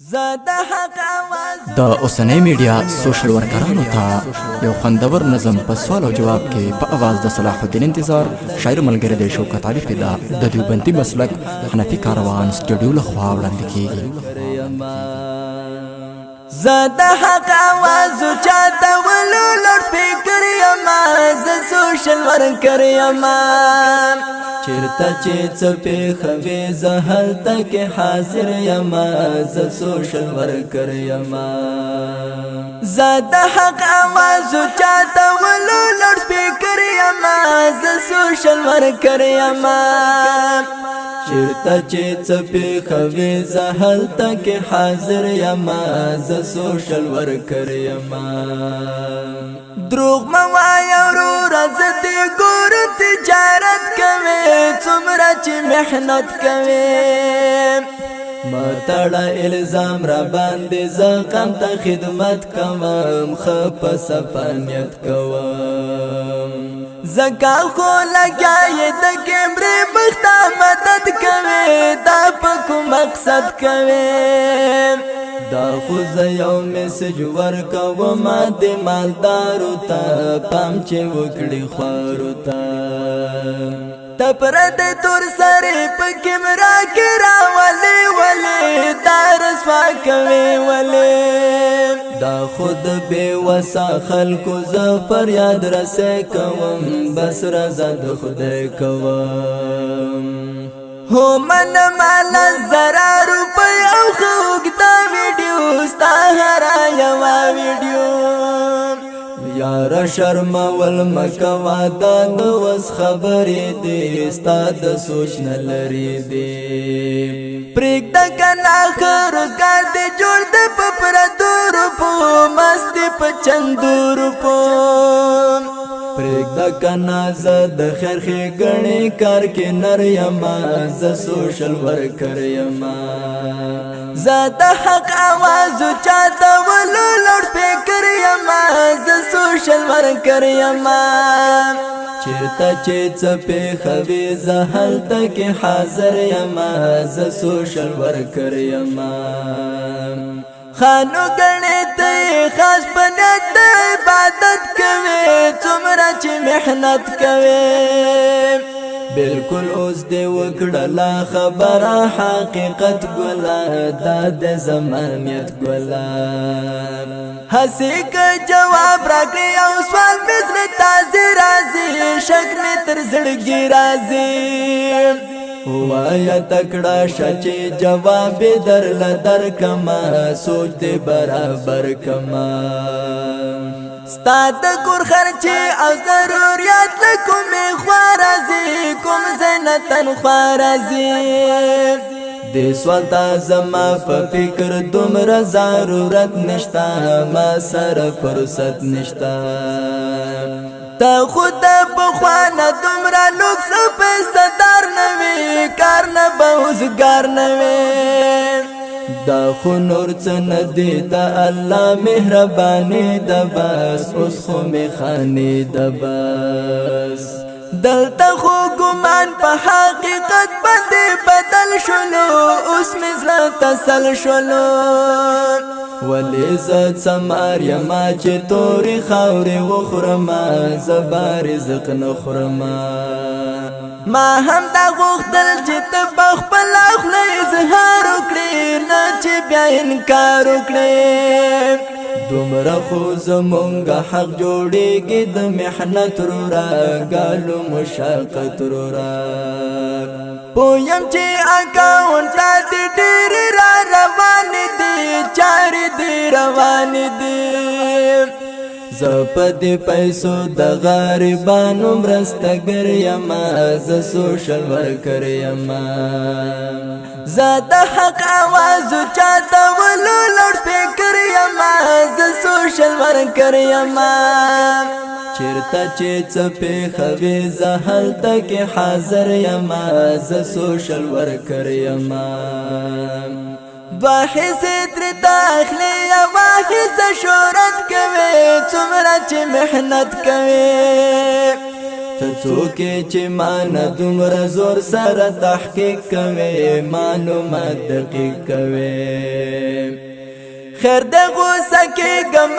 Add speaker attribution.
Speaker 1: د اوسنۍ میډیا سوشل ورکرانو ته یو خوندور نظم په سوال او جواب کې په اواز د صلاح الدین انتظار شاعر ملګری د شوکت علي فدا د دیوبندي مسلک حنفي کاروان سټوډیو له خوا وړاندې کیږي.
Speaker 2: زاد حق आवाज چاته ولو لوډ سپیکر یما ز سوشل ورکر یما چرته چې څپې خوي زهل تک حاضر یما ز سوشل ورکر یما زاد حق आवाज چاته ولو لوډ سپیکر یما ز سوشل ورکر یما چرته چې څپې خوي زهل تک حاضر یما ز سوشل ورکر یما دروغ موایا ورور زد ګور تجارت کوي څومره چې محنت کوي متړه الزام را باندې زقم ته خدمت کوم خپ صفانیت کوم زکا خو لګای د کیمرې بخته مدد کوي دا په کوم مقصد کوي دا خو یو میسج ورکوم د مالدارو ته پام چې وکړي خوارو ته تپرد تور سره په کیمرا کې راولې ولې دا رسوا کوي ولې دا خود بے وسا خلکو زفر یاد رسے کوم بس رضا د خدای کوم هو من مال زرا روپی او خوګ دا ویډیو ستا هرا یوا ویډیو یار شرم ول مکوا دا نوس خبرې دې ستا د سوچ نه لري دې پریک د کنا روزګار دې جوړ د پر دور په مست په چندور په پریک د کنا ز د خیر خې غنې کار کې نر یما ز سوشل ورکر یما زاد حق आवाज چاته ولو لوډ سپیکر یما ز سوشل ورکر یما چرته چې څپې خوي زهل تک حاضر یما ز سوشل ورکر یما خانو غنې ته خاص پنځ عبادت کوي څومره چې محنت کوي بالکل اوس دې وکړه خبره حقیقت ګلا د زمانیت ګلا هسې که جواب راکړي او سوال مې تازه راځي شک مې تر زړګي راځي وایا تکړه شچې جواب درل در کما سوچ دې برابر کما ستاد کور خرچه او ضرورت لکم خوارزی کوم زنتن خوارزی دې سوال تا زما په فکر دومره ضرورت نشتا ما سره فرصت نشتا تا خود بخوانا دومره لوکس پیسدار نوی کار نه بوزګار نوی دا خو نور څه نه دی دا الله مهرباني د بس اوس خو می خاني د بس دلته خو ګمان په حقیقت باندې بدل شلو اوس می زړه تسل شلو ولې زه څمار یما چې تورې خاورې وخورم زبا رزق نه خورم ما هم دا غوښتل چې ته بخپل خپل اظهار وکړې نه چې بیا انکار وکړې دومره خو زمونږ حق جوړېږي د محنت رورا ګالو مشقت رورا پویم چې اکاونټ دې ډېر را روان دي چارې دې روان دي زپد پیسو د غریبانو مرستګر یما ز سوشل ورکر یما زاد حق आवाज چاته ولو لوډ سپیکر یما ز سوشل ورکر یما چرته چې څپې خوي زهل تک حاضر یما ز سوشل ورکر یما باحث تر داخلي یا باحث شهرت کوي څومره چې محنت کوي ته څوک چې مان دومره زور سره تحقیق کوي معلومات دقیق کوي خیر د غوسه کې ګم